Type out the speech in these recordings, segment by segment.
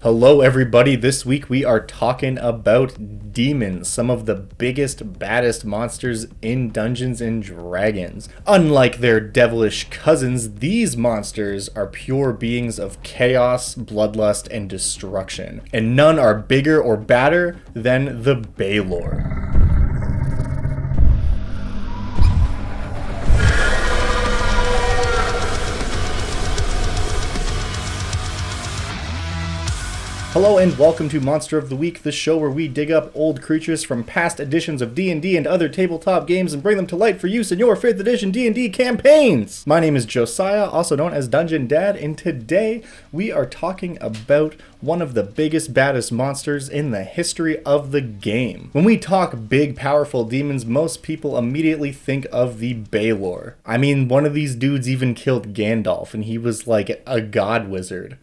Hello everybody, this week we are talking about demons, some of the biggest, baddest monsters in Dungeons & Dragons. Unlike their devilish cousins, these monsters are pure beings of chaos, bloodlust, and destruction. And none are bigger or badder than the Balor. Hello and welcome to Monster of the Week, the show where we dig up old creatures from past editions of D&D and other tabletop games and bring them to light for use in your 5th edition D&D campaigns. My name is Josiah, also known as Dungeon Dad, and today we are talking about one of the biggest, baddest monsters in the history of the game. When we talk big, powerful demons, most people immediately think of the Balor. I mean, one of these dudes even killed Gandalf, and he was like a god wizard.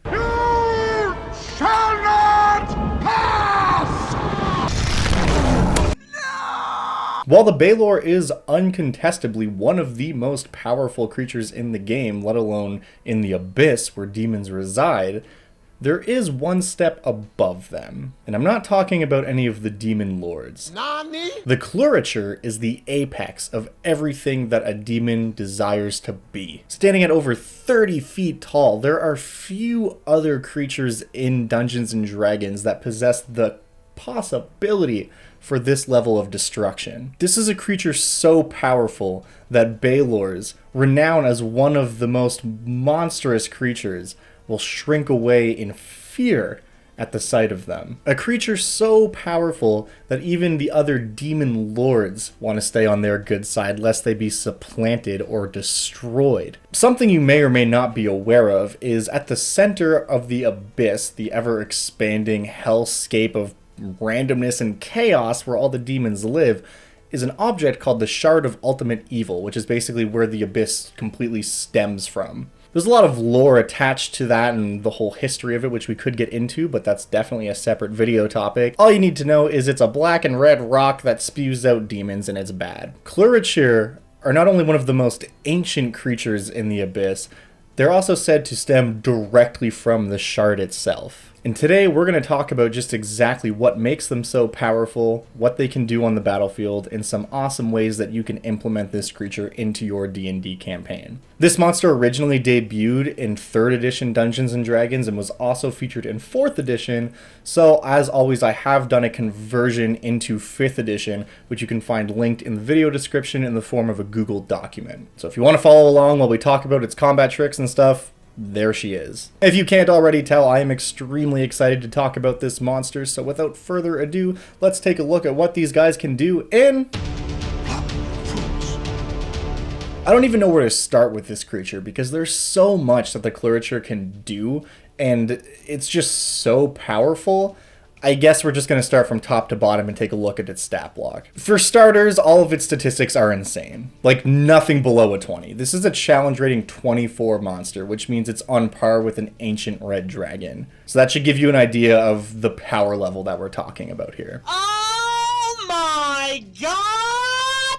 While the Balor is uncontestably one of the most powerful creatures in the game, let alone in the Abyss where demons reside, there is one step above them. And I'm not talking about any of the demon lords. Nani? The Klurichir is the apex of everything that a demon desires to be. Standing at over 30 feet tall, there are few other creatures in Dungeons & Dragons that possess the possibility for this level of destruction. This is a creature so powerful that Balor's, renowned as one of the most monstrous creatures, will shrink away in fear at the sight of them. A creature so powerful that even the other demon lords want to stay on their good side lest they be supplanted or destroyed. Something you may or may not be aware of is at the center of the Abyss, the ever-expanding hellscape of randomness and chaos where all the demons live, is an object called the Shard of Ultimate Evil, which is basically where the Abyss completely stems from. There's a lot of lore attached to that and the whole history of it, which we could get into, but that's definitely a separate video topic. All you need to know is it's a black and red rock that spews out demons and it's bad. Klurichir are not only one of the most ancient creatures in the Abyss, they're also said to stem directly from the shard itself. And today we're going to talk about just exactly what makes them so powerful, what they can do on the battlefield, and some awesome ways that you can implement this creature into your D&D campaign. This monster originally debuted in 3rd edition Dungeons & Dragons and was also featured in 4th edition, so as always I have done a conversion into 5th edition, which you can find linked in the video description in the form of a Google document. So if you want to follow along while we talk about its combat tricks and stuff, there she is. If you can't already tell, I am extremely excited to talk about this monster, so without further ado, let's take a look at what these guys can do in... I don't even know where to start with this creature, because there's so much that the Klurichir can do, and it's just so powerful. I guess we're just going to start from top to bottom and take a look at its stat block. For starters, all of its statistics are insane. Like, nothing below a 20. This is a challenge rating 24 monster, which means it's on par with an ancient red dragon. So that should give you an idea of the power level that we're talking about here. Oh my god!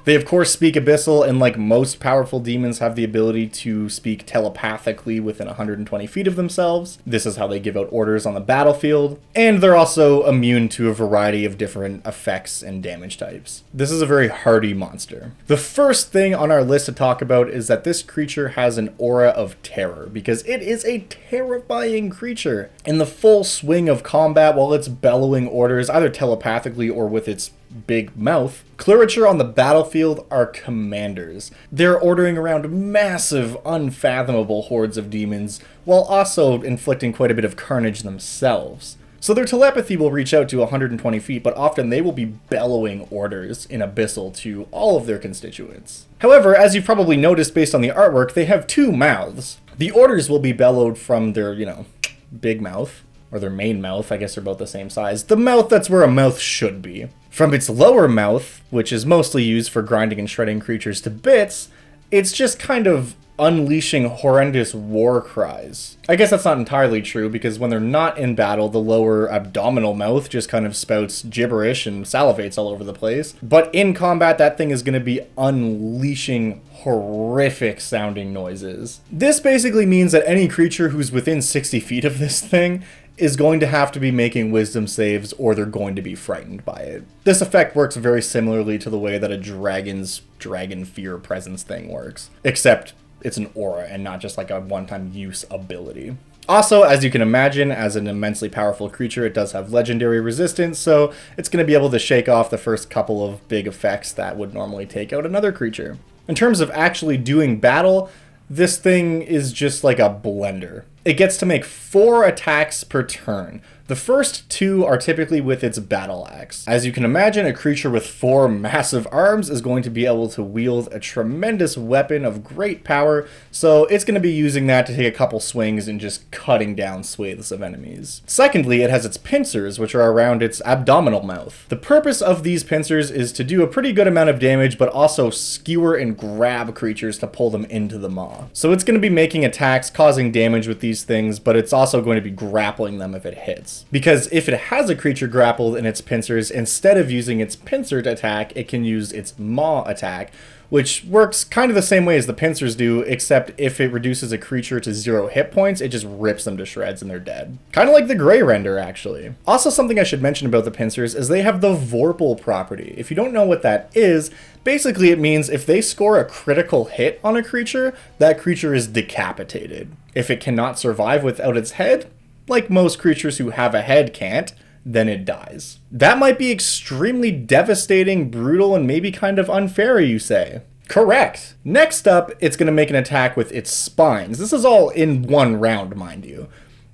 They of course speak Abyssal, and like most powerful demons have the ability to speak telepathically within 120 feet of themselves. This is how they give out orders on the battlefield. And they're also immune to a variety of different effects and damage types. This is a very hardy monster. The first thing on our list to talk about is that this creature has an aura of terror, because it is a terrifying creature. In the full swing of combat, while it's bellowing orders, either telepathically or with its big mouth, Klurichir on the battlefield are commanders. They're ordering around massive, unfathomable hordes of demons, while also inflicting quite a bit of carnage themselves. So their telepathy will reach out to 120 feet, but often they will be bellowing orders in Abyssal to all of their constituents. However, as you've probably noticed based on the artwork, they have 2 mouths. The orders will be bellowed from their, big mouth, or their main mouth. I guess they're both the same size. The mouth, that's where a mouth should be. From its lower mouth, which is mostly used for grinding and shredding creatures to bits, it's just kind of unleashing horrendous war cries. I guess that's not entirely true, because when they're not in battle, the lower abdominal mouth just kind of spouts gibberish and salivates all over the place. But in combat, that thing is going to be unleashing horrific sounding noises. This basically means that any creature who's within 60 feet of this thing is going to have to be making wisdom saves or they're going to be frightened by it. This effect works very similarly to the way that a dragon's dragon fear presence thing works, except it's an aura and not just like a one-time use ability. Also, as you can imagine, as an immensely powerful creature, it does have legendary resistance, so it's going to be able to shake off the first couple of big effects that would normally take out another creature. In terms of actually doing battle, this thing is just like a blender. It gets to make 4 attacks per turn. The first 2 are typically with its battle axe. As you can imagine, a creature with 4 massive arms is going to be able to wield a tremendous weapon of great power, so it's going to be using that to take a couple swings and just cutting down swathes of enemies. Secondly, it has its pincers, which are around its abdominal mouth. The purpose of these pincers is to do a pretty good amount of damage, but also skewer and grab creatures to pull them into the maw. So it's going to be making attacks, causing damage with these things, but it's also going to be grappling them if it hits. Because if it has a creature grappled in its pincers, instead of using its pincer to attack, it can use its maw attack, which works kind of the same way as the pincers do, except if it reduces a creature to 0 hit points, it just rips them to shreds and they're dead. Kind of like the Grey Render, actually. Also, something I should mention about the pincers is they have the Vorpal property. If you don't know what that is, basically it means if they score a critical hit on a creature, that creature is decapitated. If it cannot survive without its head, like most creatures who have a head can't, then it dies. That might be extremely devastating, brutal, and maybe kind of unfair, you say. Correct. Next up, it's going to make an attack with its spines. This is all in one round, mind you.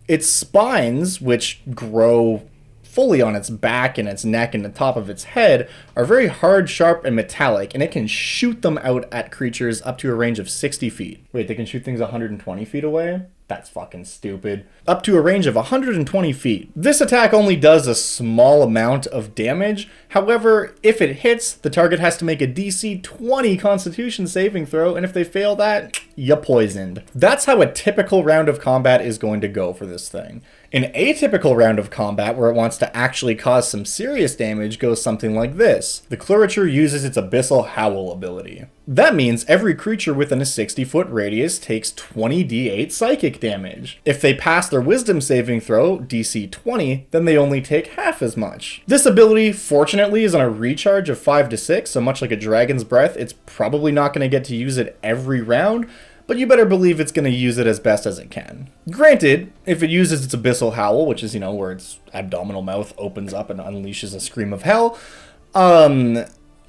Its spines, which grow fully on its back and its neck and the top of its head, are very hard, sharp, and metallic, and it can shoot them out at creatures up to a range of 60 feet. Wait, they can shoot things 120 feet away? That's fucking stupid. Up to a range of 120 feet. This attack only does a small amount of damage. However, if it hits, the target has to make a DC 20 Constitution saving throw, and if they fail that, you're poisoned. That's how a typical round of combat is going to go for this thing. An atypical round of combat, where it wants to actually cause some serious damage, goes something like this. The Klurichir uses its Abyssal Howl ability. That means every creature within a 60-foot radius takes 20d8 psychic damage. If they pass their wisdom saving throw, DC 20, then they only take half as much. This ability, fortunately, is on a recharge of 5 to 6, so much like a Dragon's Breath, it's probably not going to get to use it every round, but you better believe it's going to use it as best as it can. Granted, if it uses its Abyssal Howl, which is, where its abdominal mouth opens up and unleashes a scream of hell,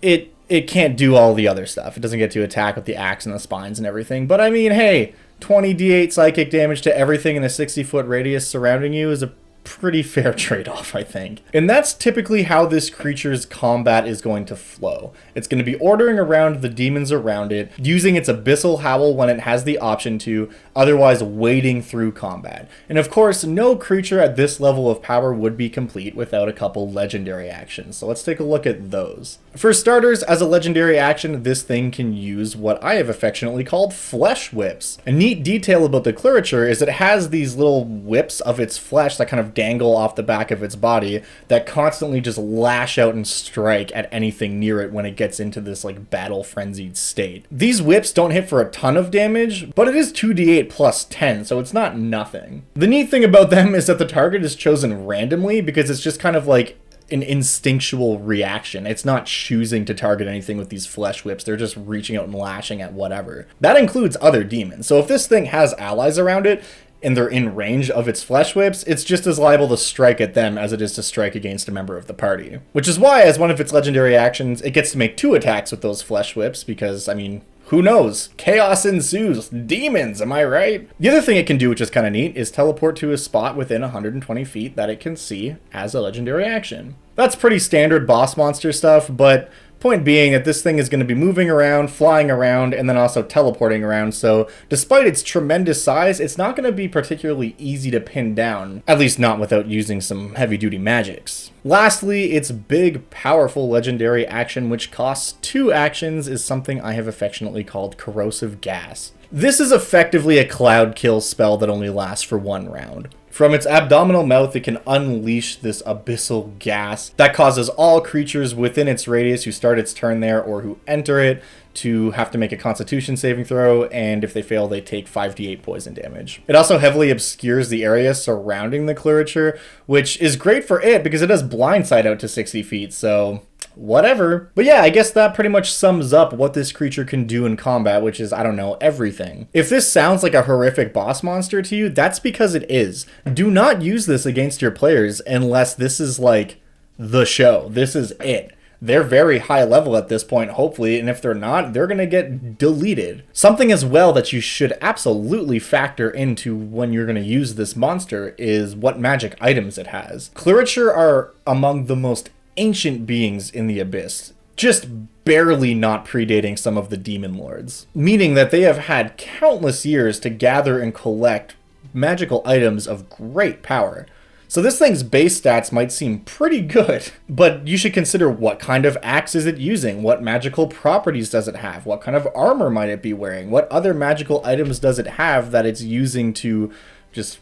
it can't do all the other stuff. It doesn't get to attack with the axe and the spines and everything, but I mean, hey, 20d8 psychic damage to everything in a 60-foot radius surrounding you is a pretty fair trade-off, I think. And that's typically how this creature's combat is going to flow. It's going to be ordering around the demons around it, using its Abyssal Howl when it has the option to, otherwise wading through combat. And of course, no creature at this level of power would be complete without a couple legendary actions. So let's take a look at those. For starters, as a legendary action, this thing can use what I have affectionately called flesh whips. A neat detail about the Klurichir is it has these little whips of its flesh that kind of dangle off the back of its body that constantly just lash out and strike at anything near it when it gets into this like battle frenzied state. These whips don't hit for a ton of damage, but it is 2d8 plus 10, so it's not nothing. The neat thing about them is that the target is chosen randomly because it's just kind of like an instinctual reaction. It's not choosing to target anything with these flesh whips. They're just reaching out and lashing at whatever. That includes other demons. So if this thing has allies around it, and they're in range of its flesh whips, it's just as liable to strike at them as it is to strike against a member of the party. Which is why, as one of its legendary actions, it gets to make 2 attacks with those flesh whips, because, I mean, who knows? Chaos ensues. Demons, am I right? The other thing it can do, which is kind of neat, is teleport to a spot within 120 feet that it can see as a legendary action. That's pretty standard boss monster stuff, but point being that this thing is going to be moving around, flying around, and then also teleporting around, so despite its tremendous size, it's not going to be particularly easy to pin down, at least not without using some heavy-duty magics. Lastly, its big, powerful legendary action, which costs 2 actions, is something I have affectionately called Corrosive Gas. This is effectively a cloud kill spell that only lasts for 1 round. From its abdominal mouth, it can unleash this abyssal gas that causes all creatures within its radius who start its turn there or who enter it to have to make a constitution saving throw, and if they fail, they take 5d8 poison damage. It also heavily obscures the area surrounding the Klurichir, which is great for it because it does blindside out to 60 feet, so whatever. But yeah, I guess that pretty much sums up what this creature can do in combat, which is, I don't know, everything. If this sounds like a horrific boss monster to you, that's because it is. Do not use this against your players unless this is like the show. This is it. They're very high level at this point, hopefully, and if they're not, they're going to get deleted. Something as well that you should absolutely factor into when you're going to use this monster is what magic items it has. Klurichir are among the most ancient beings in the Abyss, just barely not predating some of the demon lords, meaning that they have had countless years to gather and collect magical items of great power. So this thing's base stats might seem pretty good, but you should consider what kind of axe is it using, what magical properties does it have, what kind of armor might it be wearing, what other magical items does it have that it's using to just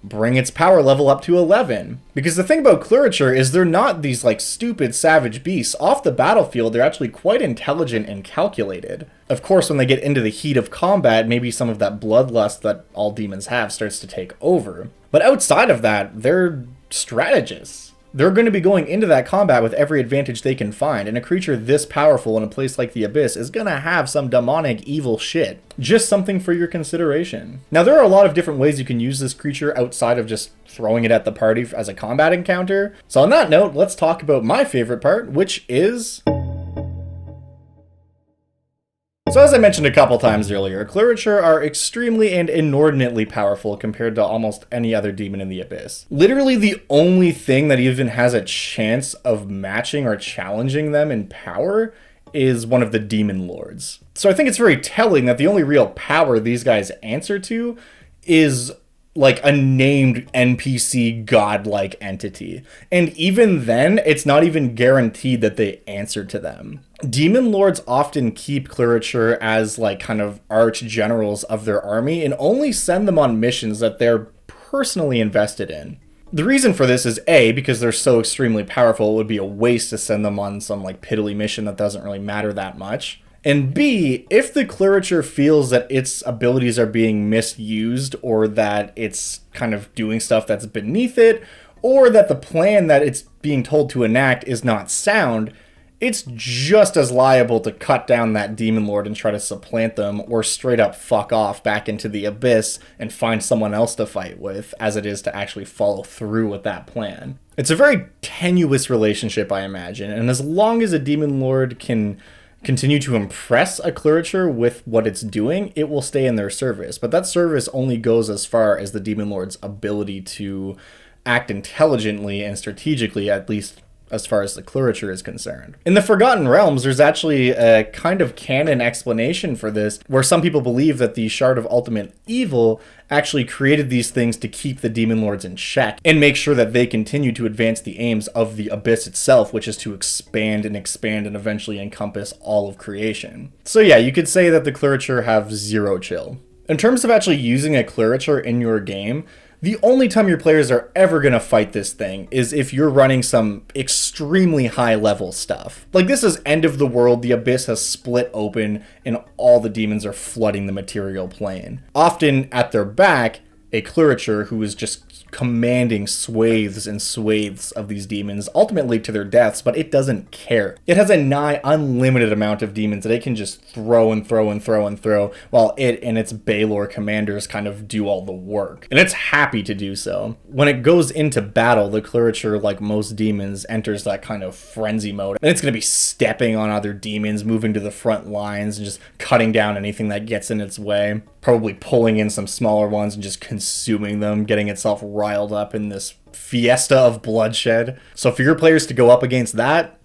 bring its power level up to 11. Because the thing about Klurichir is they're not these like stupid savage beasts. Off the battlefield, they're actually quite intelligent and calculated. Of course, when they get into the heat of combat, maybe some of that bloodlust that all demons have starts to take over. But outside of that, they're strategists. They're going to be going into that combat with every advantage they can find, and a creature this powerful in a place like the Abyss is going to have some demonic evil shit. Just something for your consideration. Now, there are a lot of different ways you can use this creature outside of just throwing it at the party as a combat encounter. So on that note, let's talk about my favorite part, which is... So as I mentioned a couple times earlier, Klurichir are extremely and inordinately powerful compared to almost any other demon in the Abyss. Literally the only thing that even has a chance of matching or challenging them in power is one of the demon lords. So I think it's very telling that the only real power these guys answer to is like a named NPC godlike entity. And even then, it's not even guaranteed that they answer to them. Demon lords often keep Klurichir as like kind of arch generals of their army and only send them on missions that they're personally invested in. The reason for this is A, because they're so extremely powerful, it would be a waste to send them on some like piddly mission that doesn't really matter that much. And B, if the Klurichir feels that its abilities are being misused or that it's kind of doing stuff that's beneath it, or that the plan that it's being told to enact is not sound, it's just as liable to cut down that demon lord and try to supplant them or straight up fuck off back into the Abyss and find someone else to fight with as it is to actually follow through with that plan. It's a very tenuous relationship, I imagine, and as long as a demon lord can continue to impress a Klurichir with what it's doing, it will stay in their service. But that service only goes as far as the demon lord's ability to act intelligently and strategically, at least as far as the Klurichir is concerned. In the Forgotten Realms, there's actually a kind of canon explanation for this, where some people believe that the Shard of Ultimate Evil actually created these things to keep the demon lords in check and make sure that they continue to advance the aims of the Abyss itself, which is to expand and eventually encompass all of creation. So yeah, you could say that the Klurichir have zero chill. In terms of actually using a Klurichir in your game, the only time your players are ever going to fight this thing is if you're running some extremely high level stuff. Like this is end of the world, the Abyss has split open, and all the demons are flooding the material plane. Often at their back, a Klurichir who is just commanding swathes and swathes of these demons, ultimately to their deaths, but it doesn't care. It has a nigh unlimited amount of demons that it can just throw and throw and throw and throw, while it and its Balor commanders kind of do all the work. And it's happy to do so. When it goes into battle, the Klurichir, like most demons, enters that kind of frenzy mode, and it's going to be stepping on other demons, moving to the front lines, and just cutting down anything that gets in its way. Probably pulling in some smaller ones and just consuming them, getting itself riled up in this fiesta of bloodshed. So for your players to go up against that,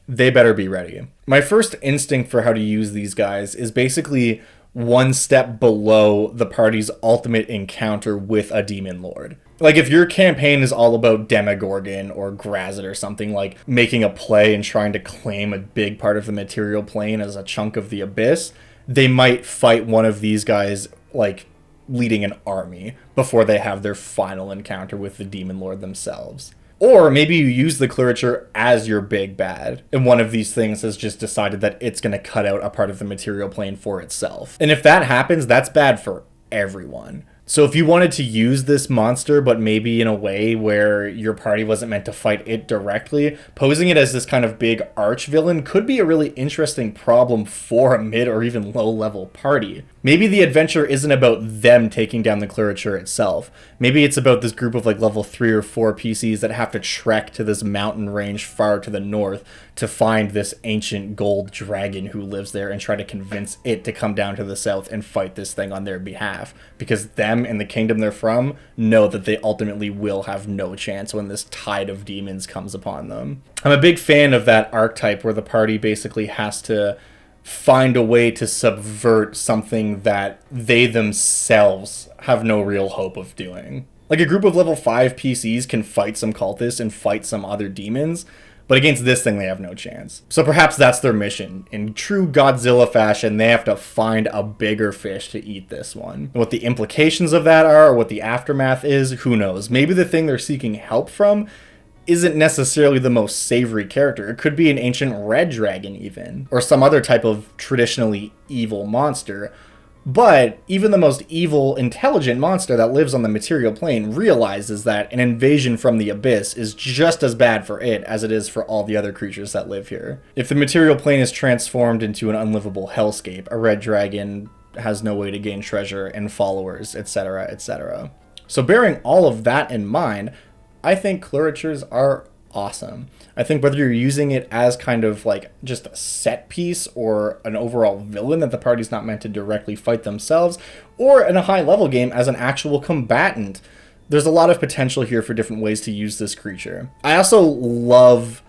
they better be ready. My first instinct for how to use these guys is basically one step below the party's ultimate encounter with a demon lord. Like if your campaign is all about Demogorgon or Grazit or something, like making a play and trying to claim a big part of the material plane as a chunk of the Abyss, they might fight one of these guys like leading an army before they have their final encounter with the Demon Lord themselves. Or maybe you use the Klurichir as your big bad, and one of these things has just decided that it's going to cut out a part of the material plane for itself. And if that happens, that's bad for everyone. So if you wanted to use this monster, but maybe in a way where your party wasn't meant to fight it directly, posing it as this kind of big arch villain could be a really interesting problem for a mid or even low level party. Maybe the adventure isn't about them taking down the Klurichir itself. Maybe it's about this group of like level 3 or 4 PCs that have to trek to this mountain range far to the north to find this ancient gold dragon who lives there and try to convince it to come down to the south and fight this thing on their behalf. Because them and the kingdom they're from know that they ultimately will have no chance when this tide of demons comes upon them. I'm a big fan of that archetype where the party basically has to find a way to subvert something that they themselves have no real hope of doing. Like a group of level 5 PCs can fight some cultists and fight some other demons, but against this thing they have no chance. So perhaps that's their mission. In true Godzilla fashion, they have to find a bigger fish to eat this one. What the implications of that are, or what the aftermath is, who knows. Maybe the thing they're seeking help from isn't necessarily the most savory character. It could be an ancient red dragon even, or some other type of traditionally evil monster. But even the most evil, intelligent monster that lives on the material plane realizes that an invasion from the abyss is just as bad for it as it is for all the other creatures that live here. If the material plane is transformed into an unlivable hellscape, a red dragon has no way to gain treasure and followers, etc., etc. So bearing all of that in mind, I think Klurichirs are awesome. I think whether you're using it as kind of like just a set piece or an overall villain that the party's not meant to directly fight themselves, or in a high level game as an actual combatant, there's a lot of potential here for different ways to use this creature. I also love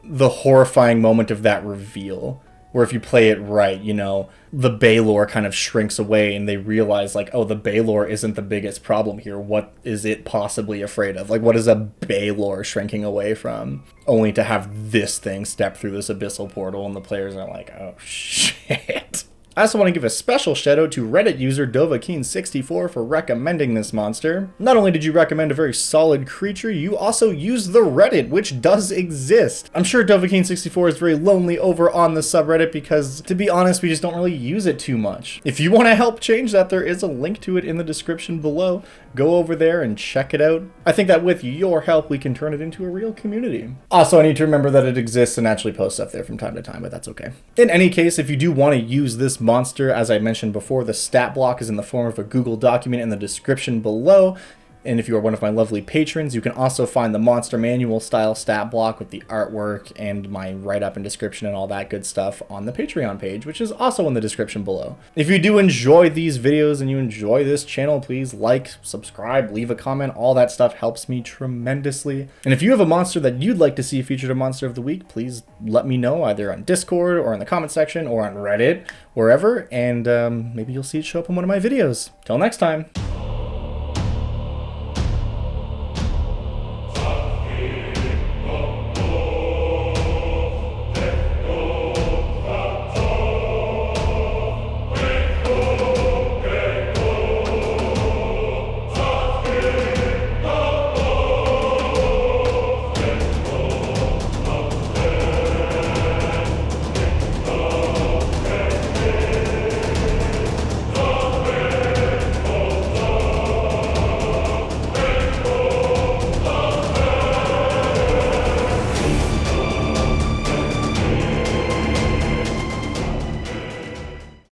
the horrifying moment of that reveal, where if you play it right, you know, the Balor kind of shrinks away and they realize like, oh, the Balor isn't the biggest problem here. What is it possibly afraid of? Like, what is a Balor shrinking away from? Only to have this thing step through this abyssal portal and the players are like, oh shit. I also want to give a special shout out to Reddit user Dovahkiin64 for recommending this monster. Not only did you recommend a very solid creature, you also used the Reddit, which does exist. I'm sure Dovahkiin64 is very lonely over on the subreddit because, to be honest, we just don't really use it too much. If you want to help change that, there is a link to it in the description below. Go over there and check it out. I think that with your help, we can turn it into a real community. Also, I need to remember that it exists and actually post stuff there from time to time, but that's okay. In any case, if you do want to use this monster, as I mentioned before, the stat block is in the form of a Google document in the description below. And if you are one of my lovely patrons, you can also find the monster manual style stat block with the artwork and my write-up and description and all that good stuff on the Patreon page, which is also in the description below. If you do enjoy these videos and you enjoy this channel, please like, subscribe, leave a comment. All that stuff helps me tremendously. And if you have a monster that you'd like to see featured in Monster of the Week, please let me know either on Discord or in the comment section or on Reddit, wherever, and maybe you'll see it show up in one of my videos. Till next time.